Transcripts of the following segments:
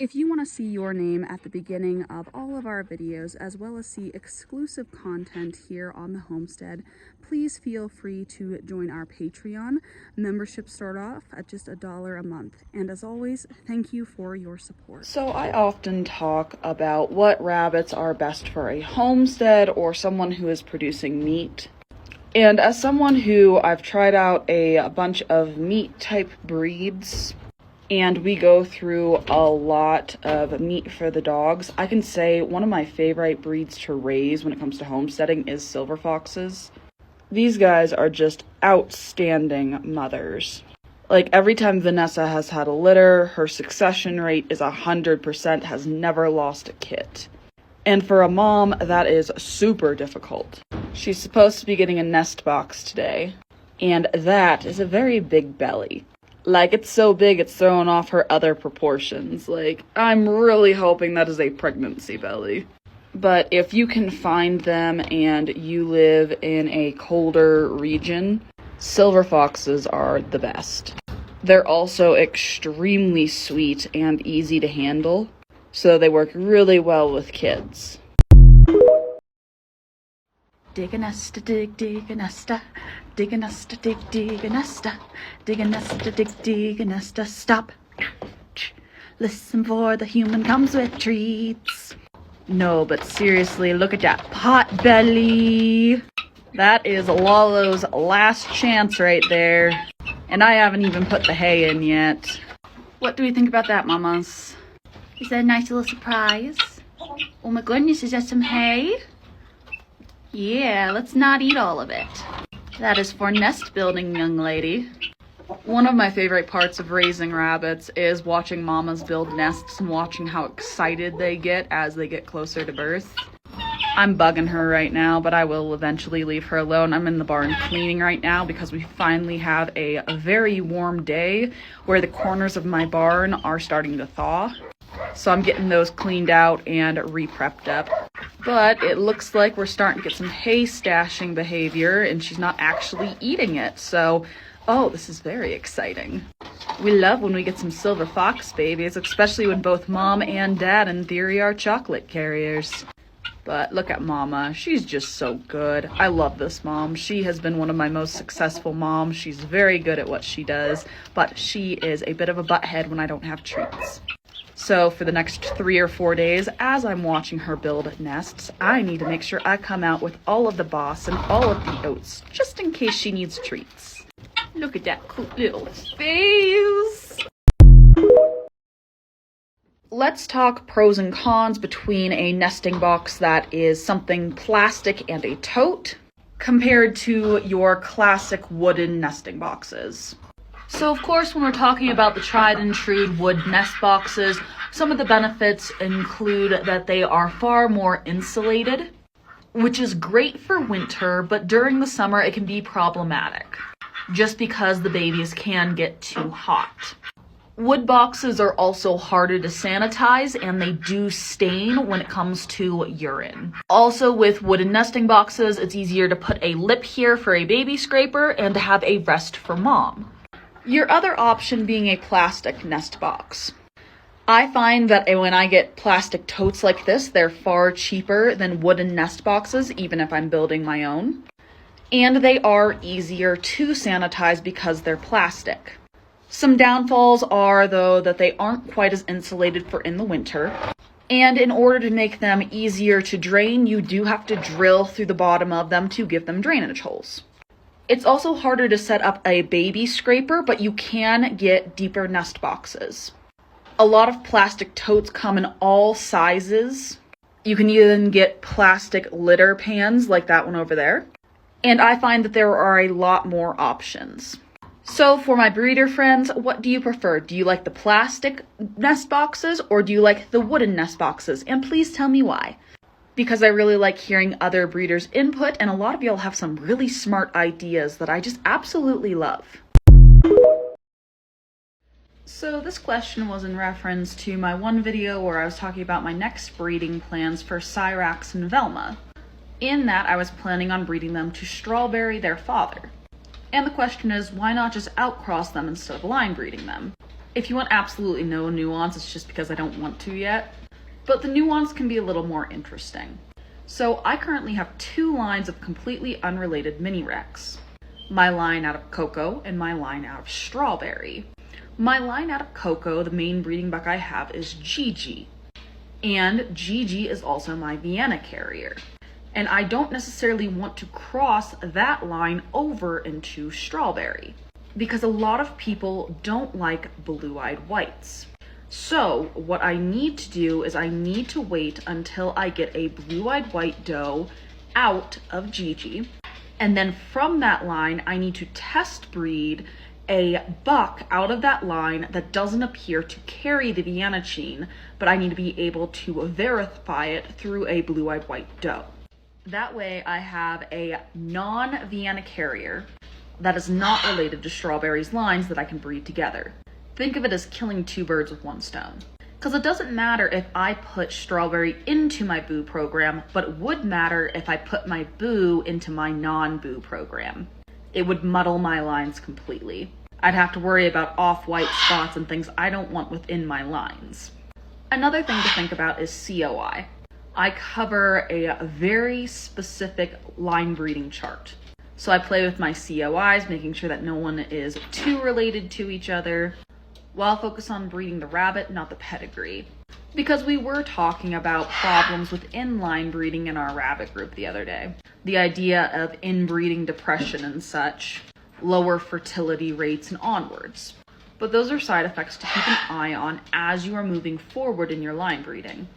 If you want to see your name at the beginning of all of our videos, as well as see exclusive content here on the homestead, please feel free to join our Patreon. Memberships start off at just $1 a month. And as always, thank you for your support. So I often talk about what rabbits are best for a homestead or someone who is producing meat. And as someone who I've tried out a bunch of meat type breeds, and we go through a lot of meat for the dogs, I can say one of my favorite breeds to raise when it comes to homesteading is silver foxes. These guys are just outstanding mothers. Like, every time Vanessa has had a litter, her succession rate is 100%, has never lost a kit. And for a mom, that is super difficult. She's supposed to be getting a nest box today, and that is a very big belly. Like, it's so big, it's throwing off her other proportions. Like, I'm really hoping that is a pregnancy belly. But if you can find them and you live in a colder region, silver foxes are the best. They're also extremely sweet and easy to handle, so they work really well with kids. Dig a nest, dig, dig a nesta. Dig a nest, dig, dig a nesta. Dig a nest, dig a nesta. Stop. Listen, for the human comes with treats. No, but seriously, look at that pot belly. That is Lalo's last chance right there. And I haven't even put the hay in yet. What do we think about that, mamas? Is that a nice little surprise? Oh my goodness, is that some hay? Yeah, let's not eat all of it. That is for nest building, young lady. One of my favorite parts of raising rabbits is watching mamas build nests and watching how excited they get as they get closer to birth. I'm bugging her right now, but I will eventually leave her alone. I'm in the barn cleaning right now because we finally have a very warm day where the corners of my barn are starting to thaw. So I'm getting those cleaned out and re-prepped up. But it looks like we're starting to get some hay stashing behavior, and she's not actually eating it. So, oh, this is very exciting. We love when we get some silver fox babies, especially when both mom and dad in theory are chocolate carriers. But look at mama. She's just so good. I love this mom. She has been one of my most successful moms. She's very good at what she does, but she is a bit of a butthead when I don't have treats. So for the next 3 or 4 days, as I'm watching her build nests, I need to make sure I come out with all of the boss and all of the oats, just in case she needs treats. Look at that cute little face. Let's talk pros and cons between a nesting box that is something plastic and a tote, compared to your classic wooden nesting boxes. So of course, when we're talking about the tried and true wood nest boxes, some of the benefits include that they are far more insulated, which is great for winter, but during the summer it can be problematic, just because the babies can get too hot. Wood boxes are also harder to sanitize, and they do stain when it comes to urine. Also, with wooden nesting boxes, it's easier to put a lip here for a baby scraper and to have a rest for mom. Your other option being a plastic nest box. I find that when I get plastic totes like this, they're far cheaper than wooden nest boxes, even if I'm building my own. And they are easier to sanitize because they're plastic. Some downfalls are, though, that they aren't quite as insulated for in the winter. And in order to make them easier to drain, you do have to drill through the bottom of them to give them drainage holes. It's also harder to set up a baby scraper, but you can get deeper nest boxes. A lot of plastic totes come in all sizes. You can even get plastic litter pans like that one over there. And I find that there are a lot more options. So for my breeder friends, what do you prefer? Do you like the plastic nest boxes or do you like the wooden nest boxes? And please tell me why. Because I really like hearing other breeders' input, and a lot of y'all have some really smart ideas that I just absolutely love. So this question was in reference to my one video where I was talking about my next breeding plans for Cyrax and Velma. In that, I was planning on breeding them to Strawberry, their father. And the question is, why not just outcross them instead of line breeding them? If you want absolutely no nuance, it's just because I don't want to yet. But the nuance can be a little more interesting. So I currently have 2 lines of completely unrelated mini Rex. My line out of Coco and my line out of Strawberry. My line out of Coco, the main breeding buck I have, is Gigi. And Gigi is also my Vienna carrier. And I don't necessarily want to cross that line over into Strawberry, because a lot of people don't like blue-eyed whites. So what I need to do is I need to wait until I get a blue-eyed white doe out of Gigi. And then from that line, I need to test breed a buck out of that line that doesn't appear to carry the Vienna gene, but I need to be able to verify it through a blue-eyed white doe. That way I have a non-Vienna carrier that is not related to Strawberry's lines that I can breed together. Think of it as killing 2 birds with 1 stone. Because it doesn't matter if I put Strawberry into my boo program, but it would matter if I put my boo into my non-boo program. It would muddle my lines completely. I'd have to worry about off-white spots and things I don't want within my lines. Another thing to think about is COI. I cover a very specific line breeding chart. So I play with my COIs, making sure that no one is too related to each other, while I focus on breeding the rabbit, not the pedigree. Because we were talking about problems with inline breeding in our rabbit group the other day. The idea of inbreeding depression and such, lower fertility rates and onwards. But those are side effects to keep an eye on as you are moving forward in your line breeding.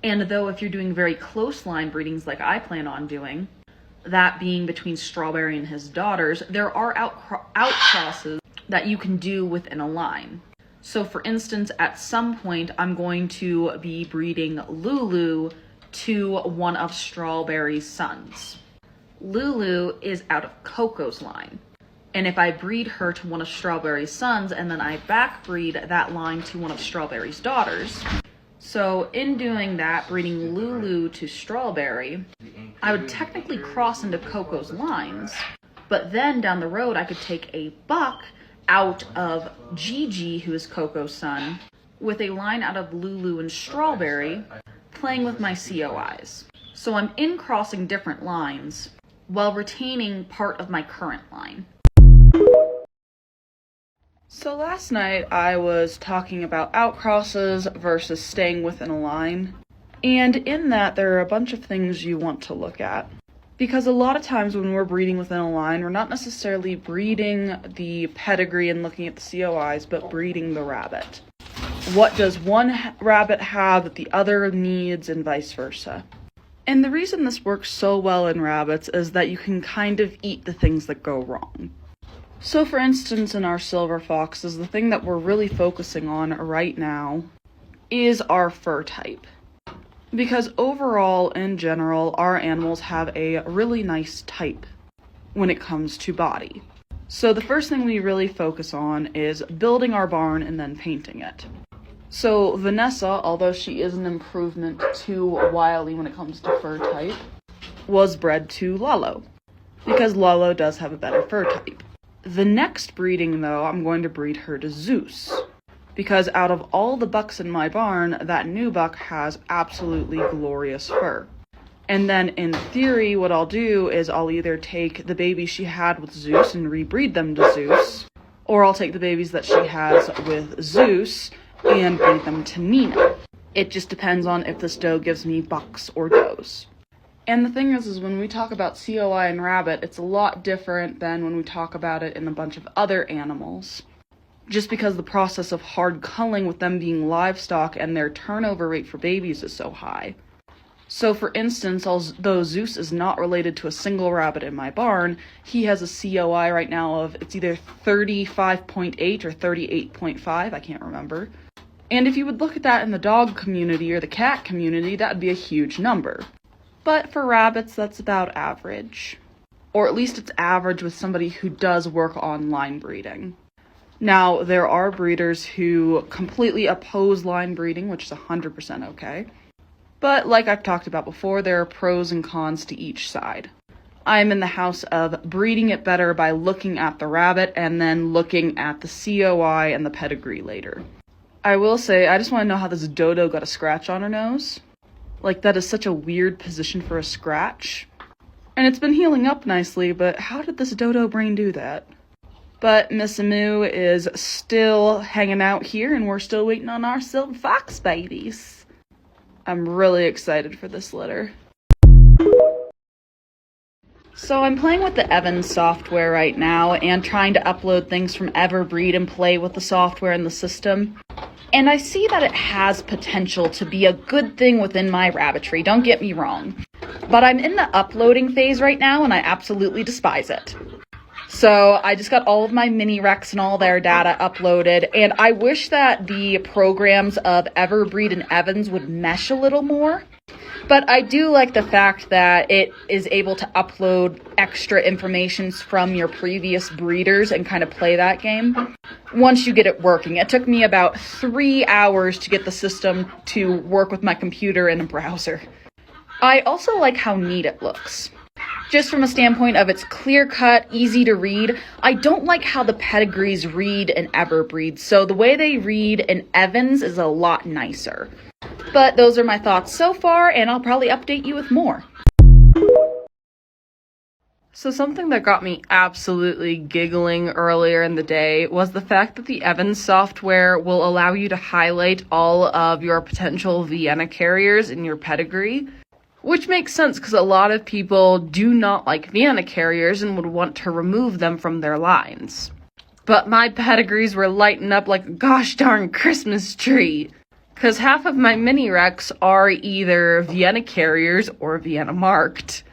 And though if you're doing very close line breedings like I plan on doing, that being between Strawberry and his daughters, there are outcrosses that you can do within a line. So for instance, at some point, I'm going to be breeding Lulu to one of Strawberry's sons. Lulu is out of Coco's line. And if I breed her to one of Strawberry's sons and then I backbreed that line to one of Strawberry's daughters, so in doing that, breeding Lulu to Strawberry, I would technically cross into Coco's lines, but then down the road I could take a buck out of Gigi, who is Coco's son, with a line out of Lulu and Strawberry, playing with my COIs. So I'm in-crossing different lines while retaining part of my current line. So last night I was talking about outcrosses versus staying within a line, and in that there are a bunch of things you want to look at. Because a lot of times when we're breeding within a line, we're not necessarily breeding the pedigree and looking at the COIs, but breeding the rabbit. What does one rabbit have that the other needs, and vice versa. And the reason this works so well in rabbits is that you can kind of eat the things that go wrong. So for instance, in our silver foxes, the thing that we're really focusing on right now is our fur type. Because overall, in general, our animals have a really nice type when it comes to body. So the first thing we really focus on is building our barn and then painting it. So Vanessa, although she is an improvement to Wiley when it comes to fur type, was bred to Lalo, because Lalo does have a better fur type. The next breeding, though, I'm going to breed her to Zeus, because out of all the bucks in my barn, that new buck has absolutely glorious fur. And then, in theory, what I'll do is I'll either take the babies she had with Zeus and rebreed them to Zeus, or I'll take the babies that she has with Zeus and breed them to Nina. It just depends on if this doe gives me bucks or does. And the thing is when we talk about COI and rabbit, it's a lot different than when we talk about it in a bunch of other animals. Just because the process of hard culling with them being livestock and their turnover rate for babies is so high. So for instance, although Zeus is not related to a single rabbit in my barn, he has a COI right now of, it's either 35.8 or 38.5, I can't remember. And if you would look at that in the dog community or the cat community, that would be a huge number. But for rabbits, that's about average. Or at least it's average with somebody who does work on line breeding. Now, there are breeders who completely oppose line breeding, which is 100% okay. But like I've talked about before, there are pros and cons to each side. I'm in the house of breeding it better by looking at the rabbit and then looking at the COI and the pedigree later. I will say, I just want to know how this dodo got a scratch on her nose. Like, that is such a weird position for a scratch. And it's been healing up nicely, but how did this dodo brain do that? But Miss Amu is still hanging out here, and we're still waiting on our silver fox babies. I'm really excited for this litter. So I'm playing with the Evans software right now and trying to upload things from Everbreed and play with the software in the system. And I see that it has potential to be a good thing within my rabbitry, don't get me wrong. But I'm in the uploading phase right now and I absolutely despise it. So I just got all of my mini Rex and all their data uploaded, and I wish that the programs of Everbreed and Evans would mesh a little more. But I do like the fact that it is able to upload extra information from your previous breeders and kind of play that game once you get it working. It took me about 3 hours to get the system to work with my computer and a browser. I also like how neat it looks. Just from a standpoint of it's clear-cut, easy to read. I don't like how the pedigrees read in Everbreed, so the way they read in Evans is a lot nicer. But those are my thoughts so far, and I'll probably update you with more. So something that got me absolutely giggling earlier in the day was the fact that the Evans software will allow you to highlight all of your potential Vienna carriers in your pedigree. Which makes sense because a lot of people do not like Vienna carriers and would want to remove them from their lines. But my pedigrees were lighting up like a gosh darn Christmas tree. Because half of my mini Rex are either Vienna carriers or Vienna marked.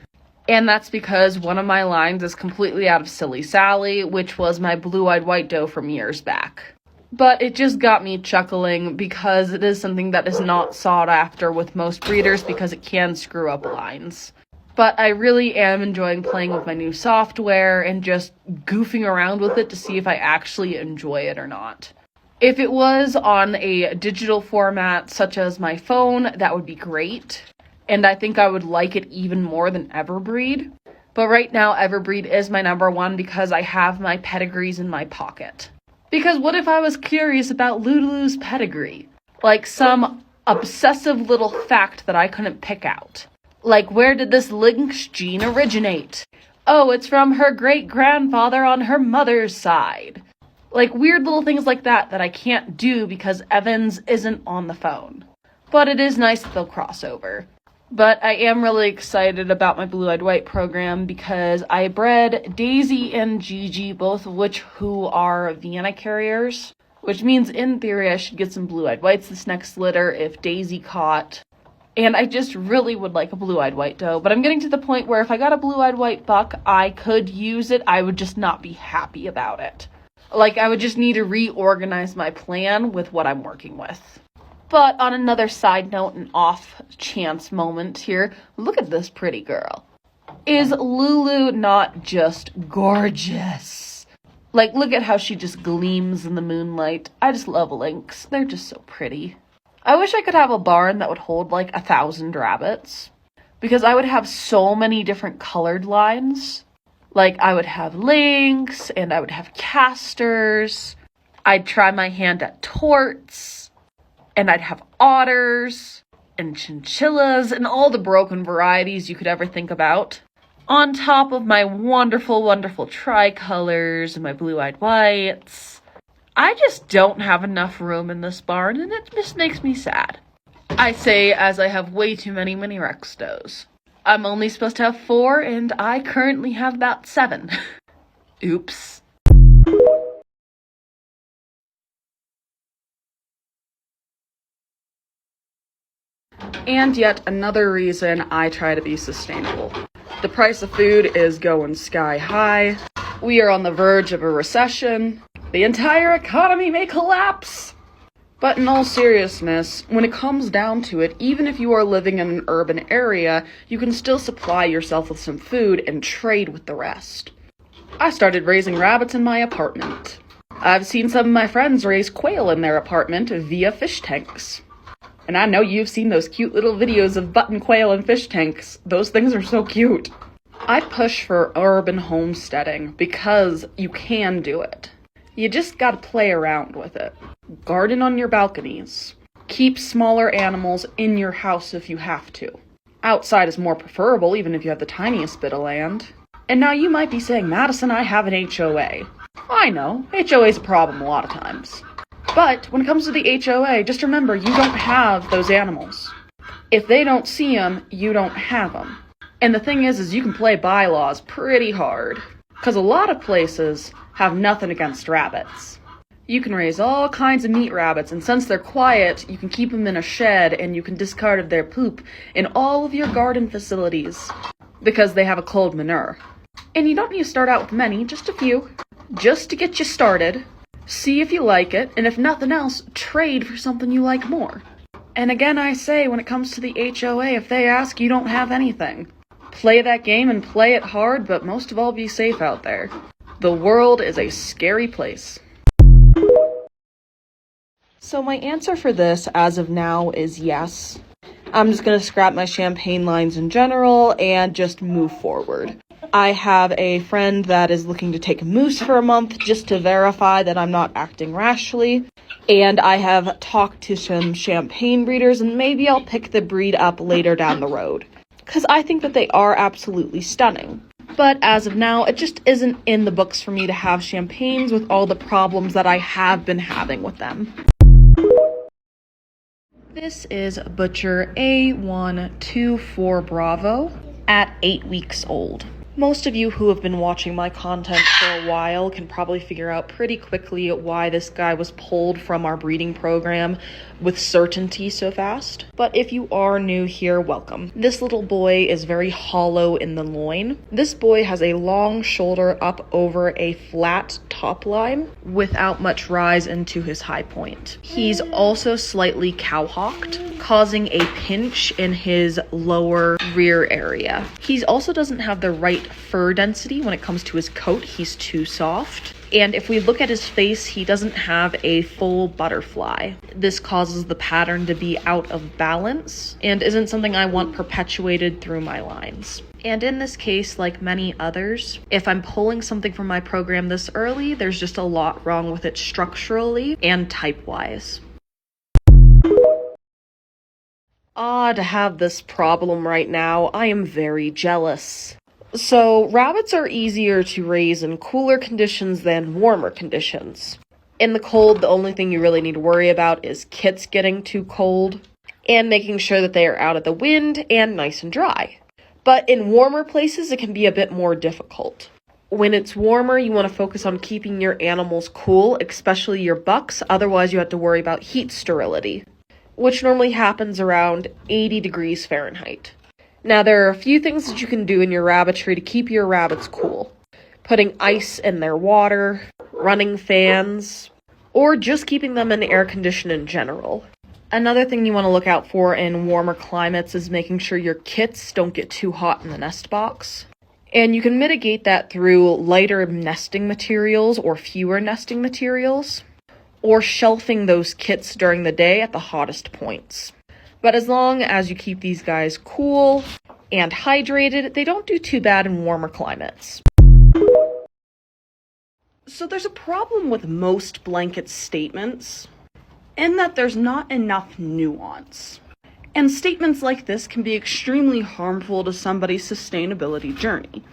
And that's because one of my lines is completely out of Silly Sally, which was my blue-eyed white doe from years back. But it just got me chuckling because it is something that is not sought after with most breeders because it can screw up lines. But I really am enjoying playing with my new software and just goofing around with it to see if I actually enjoy it or not. If it was on a digital format such as my phone, that would be great. And I think I would like it even more than Everbreed. But right now, Everbreed is my number one because I have my pedigrees in my pocket. Because what if I was curious about Lulu's pedigree? Like some obsessive little fact that I couldn't pick out. Like, where did this lynx gene originate? Oh, it's from her great-grandfather on her mother's side. Like, weird little things like that that I can't do because Evans isn't on the phone. But it is nice that they'll cross over. But I am really excited about my blue-eyed white program because I bred Daisy and Gigi, both of which who are Vienna carriers, which means in theory I should get some blue-eyed whites this next litter if Daisy caught. And I just really would like a blue-eyed white doe, but I'm getting to the point where if I got a blue-eyed white buck, I could use it, I would just not be happy about it. Like, I would just need to reorganize my plan with what I'm working with. But on another side note, an off-chance moment here, look at this pretty girl. Is Lulu not just gorgeous? Like, look at how she just gleams in the moonlight. I just love lynx. They're just so pretty. I wish I could have a barn that would hold like 1,000 rabbits. Because I would have so many different colored lines. Like, I would have lynx, and I would have casters. I'd try my hand at torts. And I'd have otters, and chinchillas, and all the broken varieties you could ever think about. On top of my wonderful, wonderful tricolors and my blue-eyed whites. I just don't have enough room in this barn, and it just makes me sad. I say as I have way too many mini Rex does. I'm only supposed to have 4, and I currently have about 7. Oops. And yet another reason I try to be sustainable. The price of food is going sky high. We are on the verge of a recession. The entire economy may collapse. But in all seriousness, when it comes down to it, even if you are living in an urban area, you can still supply yourself with some food and trade with the rest. I started raising rabbits in my apartment. I've seen some of my friends raise quail in their apartment via fish tanks. And I know you've seen those cute little videos of button quail and fish tanks. Those things are so cute. I push for urban homesteading because you can do it. You just gotta play around with it. Garden on your balconies. Keep smaller animals in your house if you have to. Outside is more preferable even if you have the tiniest bit of land. And now you might be saying, Madison, I have an HOA. I know, HOA is a problem a lot of times. But when it comes to the HOA, just remember you don't have those animals. If they don't see them, you don't have them. And the thing is you can play bylaws pretty hard. Because a lot of places have nothing against rabbits. You can raise all kinds of meat rabbits, and since they're quiet, you can keep them in a shed and you can discard their poop in all of your garden facilities because they have a cold manure. And you don't need to start out with many, just a few, just to get you started. See if you like it, and if nothing else, trade for something you like more. And again, I say, when it comes to the HOA, if they ask, you don't have anything. Play that game and play it hard, but most of all, be safe out there. The world is a scary place. So my answer for this, as of now, is yes. I'm just going to scrap my champagne lines in general and just move forward. I have a friend that is looking to take a moose for a month just to verify that I'm not acting rashly. And I have talked to some champagne breeders, and maybe I'll pick the breed up later down the road. Because I think that they are absolutely stunning. But as of now, it just isn't in the books for me to have champagnes with all the problems that I have been having with them. This is Butcher A124 Bravo at 8 weeks old. Most of you who have been watching my content for a while can probably figure out pretty quickly why this guy was pulled from our breeding program with certainty so fast. But if you are new here, welcome. This little boy is very hollow in the loin. This boy has a long shoulder up over a flat top line without much rise into his high point. He's also slightly cowhocked, causing a pinch in his lower rear area. He also doesn't have the right fur density when it comes to his coat. He's too soft. And if we look at his face, he doesn't have a full butterfly. This causes the pattern to be out of balance and isn't something I want perpetuated through my lines. And in this case, like many others, if I'm pulling something from my program this early, there's just a lot wrong with it structurally and type-wise. To have this problem right now, I am very jealous. So, rabbits are easier to raise in cooler conditions than warmer conditions. In the cold, the only thing you really need to worry about is kits getting too cold and making sure that they are out of the wind and nice and dry. But in warmer places, it can be a bit more difficult. When it's warmer, you want to focus on keeping your animals cool, especially your bucks, otherwise you have to worry about heat sterility, which normally happens around 80 degrees Fahrenheit. Now, there are a few things that you can do in your rabbitry to keep your rabbits cool. Putting ice in their water, running fans, or just keeping them in air condition in general. Another thing you want to look out for in warmer climates is making sure your kits don't get too hot in the nest box. And you can mitigate that through lighter nesting materials or fewer nesting materials, or shelving those kits during the day at the hottest points. But as long as you keep these guys cool and hydrated, they don't do too bad in warmer climates. So there's a problem with most blanket statements in that there's not enough nuance. And statements like this can be extremely harmful to somebody's sustainability journey,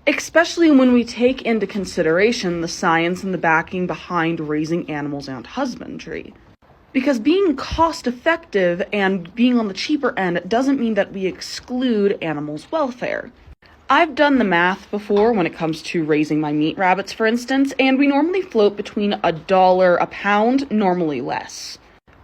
especially when we take into consideration the science and the backing behind raising animals and husbandry. Because being cost-effective and being on the cheaper end doesn't mean that we exclude animals' welfare. I've done the math before when it comes to raising my meat rabbits, for instance, and we normally float between $1 a pound, normally less.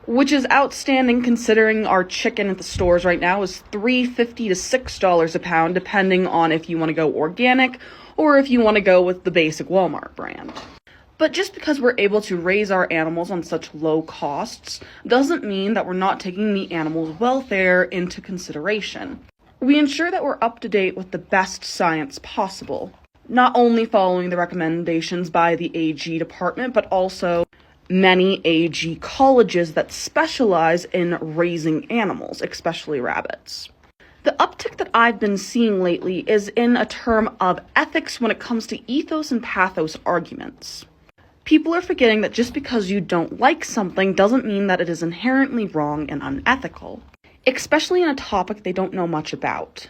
Which is outstanding considering our chicken at the stores right now is $3.50 to $6 a pound, depending on if you want to go organic or if you want to go with the basic Walmart brand. But just because we're able to raise our animals on such low costs doesn't mean that we're not taking the animal's welfare into consideration. We ensure that we're up to date with the best science possible, not only following the recommendations by the AG department, but also many AG colleges that specialize in raising animals, especially rabbits. The uptick that I've been seeing lately is in a term of ethics when it comes to ethos and pathos arguments. People are forgetting that just because you don't like something doesn't mean that it is inherently wrong and unethical, especially in a topic they don't know much about.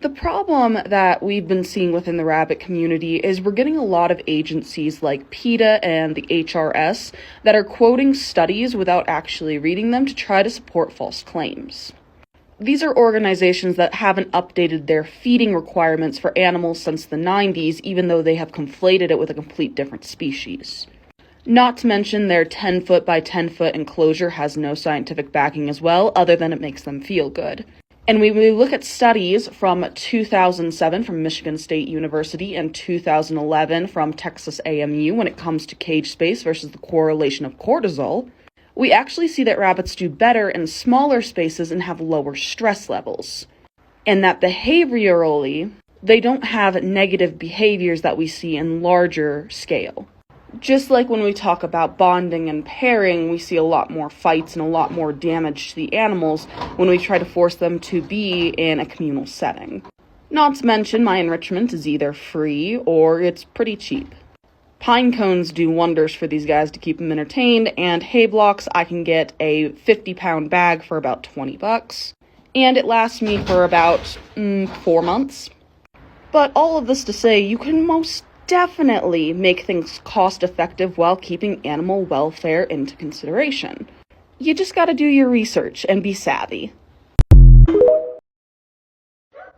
The problem that we've been seeing within the rabbit community is we're getting a lot of agencies like PETA and the HRS that are quoting studies without actually reading them to try to support false claims. These are organizations that haven't updated their feeding requirements for animals since the 90s, even though they have conflated it with a complete different species. Not to mention their 10-foot by 10-foot enclosure has no scientific backing as well, other than it makes them feel good. And when we look at studies from 2007 from Michigan State University and 2011 from Texas AMU when it comes to cage space versus the correlation of cortisol, we actually see that rabbits do better in smaller spaces and have lower stress levels. And that behaviorally, they don't have negative behaviors that we see in larger scale. Just like when we talk about bonding and pairing, we see a lot more fights and a lot more damage to the animals when we try to force them to be in a communal setting. Not to mention, my enrichment is either free or it's pretty cheap. Pine cones do wonders for these guys to keep them entertained, and hay blocks, I can get a 50-pound bag for about $20, and it lasts me for about 4 months. But all of this to say, you can most definitely make things cost-effective while keeping animal welfare into consideration. You just gotta do your research and be savvy.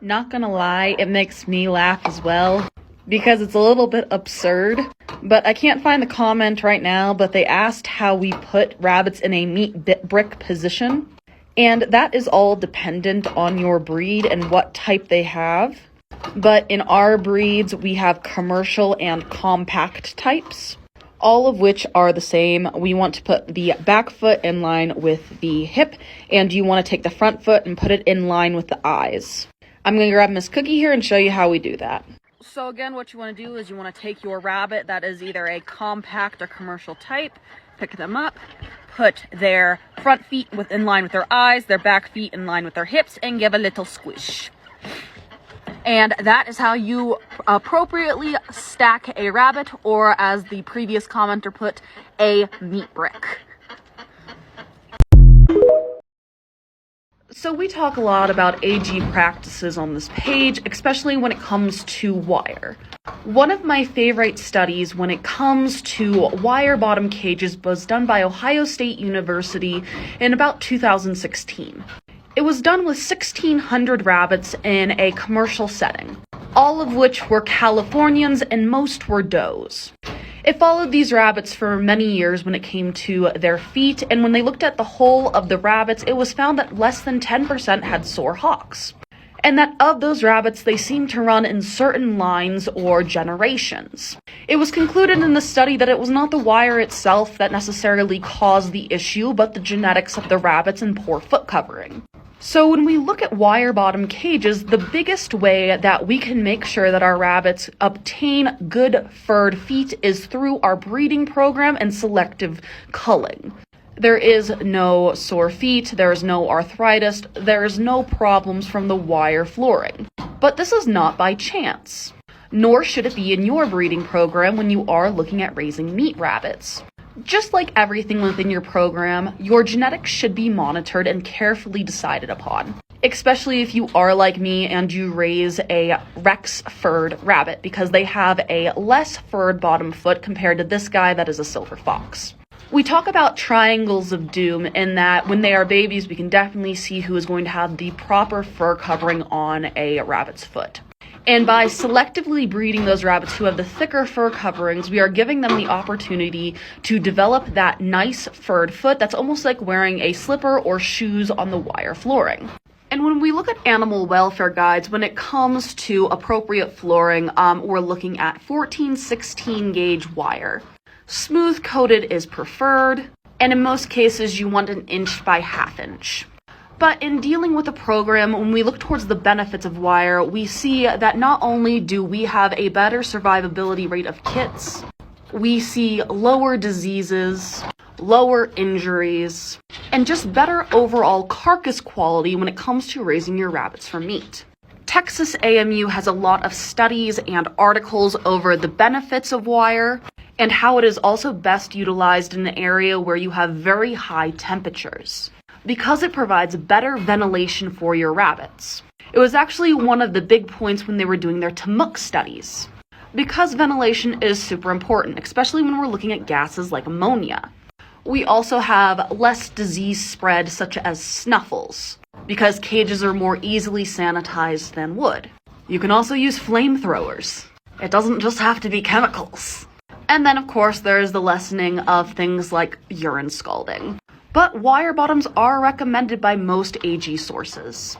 Not gonna lie, it makes me laugh as well, because it's a little bit absurd. But I can't find the comment right now, but they asked how we put rabbits in a meat brick position. And that is all dependent on your breed and what type they have. But in our breeds, we have commercial and compact types, all of which are the same. We want to put the back foot in line with the hip, and you want to take the front foot and put it in line with the eyes. I'm going to grab Miss Cookie here and show you how we do that. So again, what you want to do is you want to take your rabbit that is either a compact or commercial type, pick them up, put their front feet in line with their eyes, their back feet in line with their hips, and give a little squish. And that is how you appropriately stack a rabbit, or as the previous commenter put, a meat brick. So we talk a lot about AG practices on this page, especially when it comes to wire. One of my favorite studies when it comes to wire bottom cages was done by Ohio State University in about 2016. It was done with 1,600 rabbits in a commercial setting, all of which were Californians and most were does. It followed these rabbits for many years when it came to their feet, and when they looked at the whole of the rabbits, it was found that less than 10% had sore hocks. And that of those rabbits, they seemed to run in certain lines or generations. It was concluded in the study that it was not the wire itself that necessarily caused the issue, but the genetics of the rabbits and poor foot covering. So when we look at wire bottom cages, the biggest way that we can make sure that our rabbits obtain good furred feet is through our breeding program and selective culling. There is no sore feet, there is no arthritis, there is no problems from the wire flooring. But this is not by chance, nor should it be in your breeding program when you are looking at raising meat rabbits. Just like everything within your program, your genetics should be monitored and carefully decided upon, especially if you are like me and you raise a Rex furred rabbit, because they have a less furred bottom foot compared to this guy that is a silver fox. We talk about triangles of doom in that when they are babies, we can definitely see who is going to have the proper fur covering on a rabbit's foot. And by selectively breeding those rabbits who have the thicker fur coverings, we are giving them the opportunity to develop that nice furred foot that's almost like wearing a slipper or shoes on the wire flooring. And when we look at animal welfare guides, when it comes to appropriate flooring, we're looking at 14-16 gauge wire. Smooth coated is preferred, and in most cases you want 1 inch by 1/2 inch. But in dealing with a program, when we look towards the benefits of wire, we see that not only do we have a better survivability rate of kits, we see lower diseases, lower injuries, and just better overall carcass quality when it comes to raising your rabbits for meat. Texas AMU has a lot of studies and articles over the benefits of wire and how it is also best utilized in an area where you have very high temperatures, because it provides better ventilation for your rabbits. It was actually one of the big points when they were doing their Tamuk studies, because ventilation is super important, especially when we're looking at gases like ammonia. We also have less disease spread, such as snuffles, because cages are more easily sanitized than wood. You can also use flamethrowers. It doesn't just have to be chemicals. And then, of course, there's the lessening of things like urine scalding. But wire bottoms are recommended by most AG sources.